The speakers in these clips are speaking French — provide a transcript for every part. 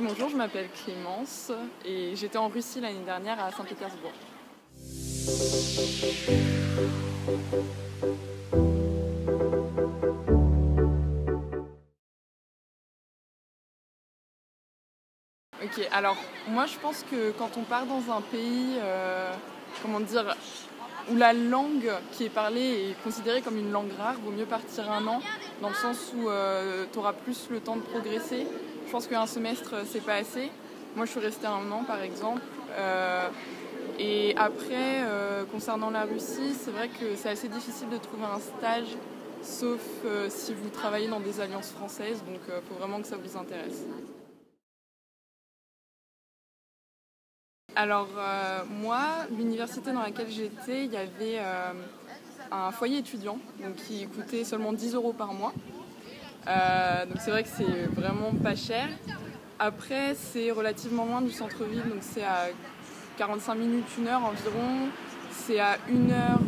bonjour, je m'appelle Clémence et j'étais en Russie l'année dernière à Saint-Pétersbourg. Ok, alors moi je pense que quand on part dans un pays, où la langue qui est parlée est considérée comme une langue rare, vaut mieux partir un an, dans le sens où tu auras plus le temps de progresser. Je pense qu'un semestre c'est pas assez. Moi je suis restée un an par exemple. Et après, concernant la Russie, c'est vrai que c'est assez difficile de trouver un stage, sauf si vous travaillez dans des alliances françaises, donc il faut vraiment que ça vous intéresse. Alors moi, l'université dans laquelle j'étais, il y avait un foyer étudiant donc qui coûtait seulement 10 € par mois. Donc c'est vrai que c'est vraiment pas cher. Après, c'est relativement loin du centre-ville, donc c'est à 45 minutes, 1 heure environ. C'est à 1 heure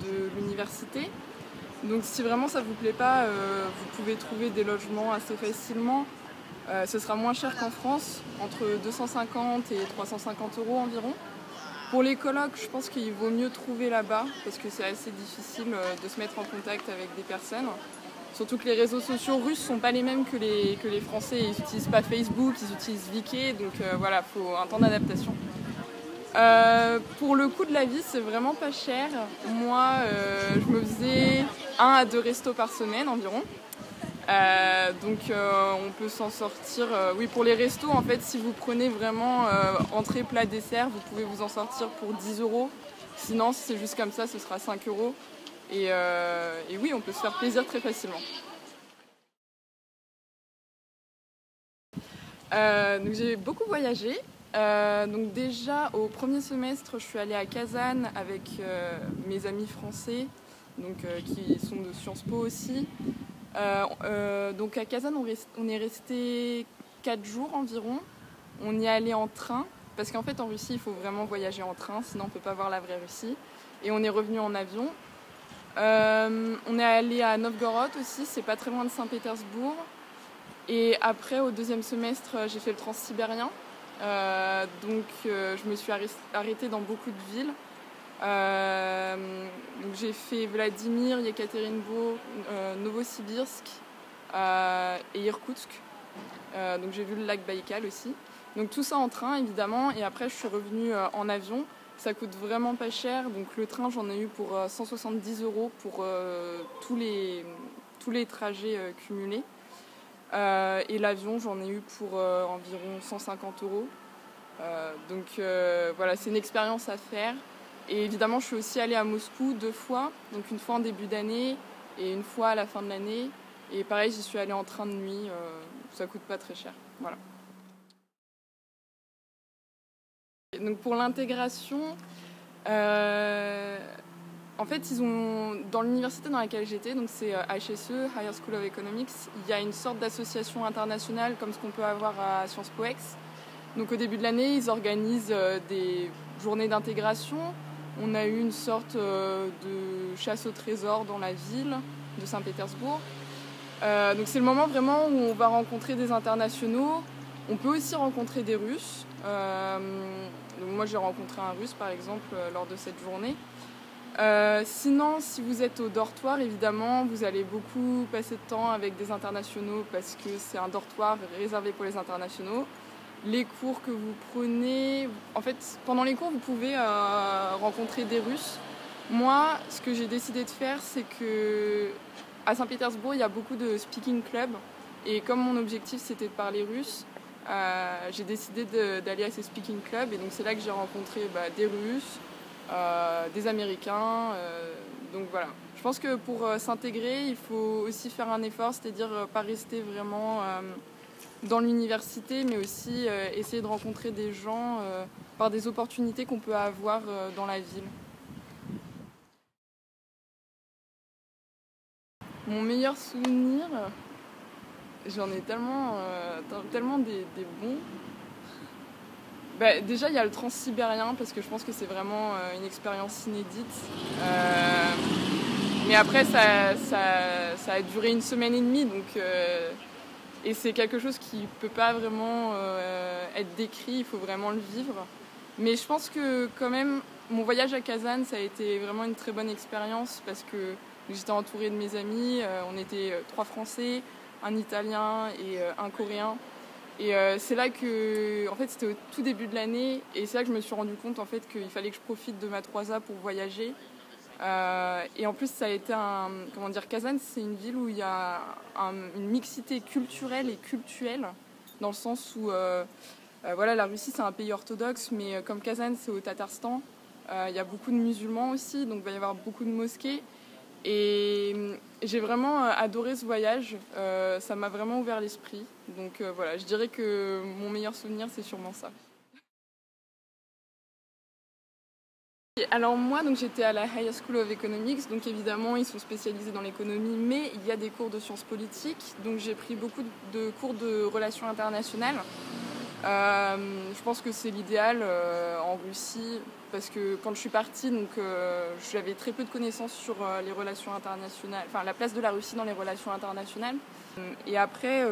de l'université. Donc si vraiment ça vous plaît pas, vous pouvez trouver des logements assez facilement. Ce sera moins cher qu'en France, entre 250 et 350 € environ. Pour les colocs, je pense qu'il vaut mieux trouver là-bas, parce que c'est assez difficile de se mettre en contact avec des personnes. Surtout que les réseaux sociaux russes sont pas les mêmes que les Français. Ils n'utilisent pas Facebook, ils utilisent Viki, donc voilà, il faut un temps d'adaptation. Pour le coût de la vie, c'est vraiment pas cher. Moi, je me faisais 1 à 2 restos par semaine environ. Donc on peut s'en sortir. Oui, pour les restos, en fait, si vous prenez vraiment entrée, plat, dessert, vous pouvez vous en sortir pour 10 €. Sinon, si c'est juste comme ça, ce sera 5 €. Et oui, on peut se faire plaisir très facilement. Donc j'ai beaucoup voyagé. Donc déjà au premier semestre, je suis allée à Kazan avec mes amis français, donc, qui sont de Sciences Po aussi. Donc à Kazan, on est resté 4 jours environ. On y est allé en train, parce qu'en fait en Russie, il faut vraiment voyager en train, sinon on ne peut pas voir la vraie Russie. Et on est revenu en avion. On est allé à Novgorod aussi, c'est pas très loin de Saint-Pétersbourg. Et après, au deuxième semestre, j'ai fait le transsibérien. Donc je me suis arrêtée dans beaucoup de villes. Donc j'ai fait Vladimir, Yekaterinbourg, Novosibirsk et Irkoutsk. Donc j'ai vu le lac Baïkal aussi. Donc tout ça en train évidemment, et après je suis revenue en avion. Ça coûte vraiment pas cher, donc le train j'en ai eu pour 170 € pour tous les trajets cumulés. Et l'avion j'en ai eu pour environ 150 €. Donc voilà, c'est une expérience à faire. Et évidemment je suis aussi allée à Moscou 2 fois, donc une fois en début d'année et une fois à la fin de l'année. Et pareil, j'y suis allée en train de nuit, ça coûte pas très cher. Voilà. Donc pour l'intégration, en fait, dans l'université dans laquelle j'étais, donc c'est HSE, Higher School of Economics, il y a une sorte d'association internationale comme ce qu'on peut avoir à Sciences Po Ex. Donc au début de l'année, ils organisent des journées d'intégration. On a eu une sorte de chasse au trésor dans la ville de Saint-Pétersbourg. Donc c'est le moment vraiment où on va rencontrer des internationaux. On peut aussi rencontrer des Russes. Donc moi j'ai rencontré un Russe par exemple lors de cette journée. Sinon, si vous êtes au dortoir, évidemment, vous allez beaucoup passer de temps avec des internationaux parce que c'est un dortoir réservé pour les internationaux. Les cours que vous prenez, en fait, pendant les cours, vous pouvez rencontrer des Russes. Moi, ce que j'ai décidé de faire, c'est que à Saint-Pétersbourg, il y a beaucoup de speaking clubs. Et comme mon objectif, c'était de parler russe, j'ai décidé d'aller à ces speaking clubs. Et donc, c'est là que j'ai rencontré des Russes, des Américains. Donc voilà. Je pense que pour s'intégrer, il faut aussi faire un effort, c'est-à-dire pas rester vraiment dans l'université, mais aussi essayer de rencontrer des gens par des opportunités qu'on peut avoir dans la ville. Mon meilleur souvenir, j'en ai tellement des bons. Déjà, il y a le transsibérien, parce que je pense que c'est vraiment une expérience inédite. Mais après, ça a duré 1 semaine et demie, donc Et c'est quelque chose qui ne peut pas vraiment être décrit, il faut vraiment le vivre. Mais je pense que quand même, mon voyage à Kazan, ça a été vraiment une très bonne expérience parce que j'étais entourée de mes amis, on était 3 Français, un Italien et un Coréen. Et c'est là que, en fait, c'était au tout début de l'année, et c'est là que je me suis rendu compte en fait qu'il fallait que je profite de ma 3A pour voyager. Et en plus, ça a été Kazan, c'est une ville où il y a une mixité culturelle et cultuelle, dans le sens où, voilà, la Russie c'est un pays orthodoxe, mais comme Kazan c'est au Tatarstan, il y a beaucoup de musulmans aussi, donc il va y avoir beaucoup de mosquées. Et j'ai vraiment adoré ce voyage, ça m'a vraiment ouvert l'esprit. Donc voilà, je dirais que mon meilleur souvenir, c'est sûrement ça. Alors moi, donc, j'étais à la Higher School of Economics, donc évidemment ils sont spécialisés dans l'économie, mais il y a des cours de sciences politiques, donc j'ai pris beaucoup de cours de relations internationales. Je pense que c'est l'idéal en Russie, parce que quand je suis partie, donc, j'avais très peu de connaissances sur les relations internationales, enfin la place de la Russie dans les relations internationales. Et après,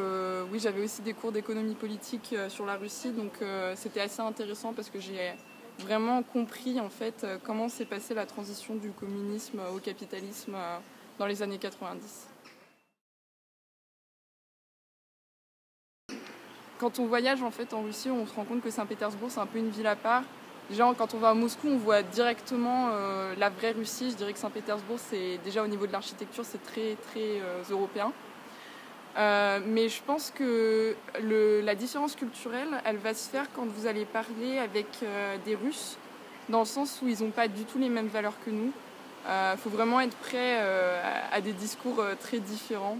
oui, j'avais aussi des cours d'économie politique sur la Russie, donc c'était assez intéressant parce que j'ai vraiment compris en fait comment s'est passée la transition du communisme au capitalisme dans les années 90. Quand on voyage en fait en Russie, on se rend compte que Saint-Pétersbourg c'est un peu une ville à part. Déjà quand on va à Moscou, on voit directement la vraie Russie. Je dirais que Saint-Pétersbourg, c'est déjà au niveau de l'architecture, c'est très très européen. Mais je pense que la différence culturelle, elle va se faire quand vous allez parler avec des Russes, dans le sens où ils n'ont pas du tout les mêmes valeurs que nous. Faut vraiment être prêt à des discours très différents.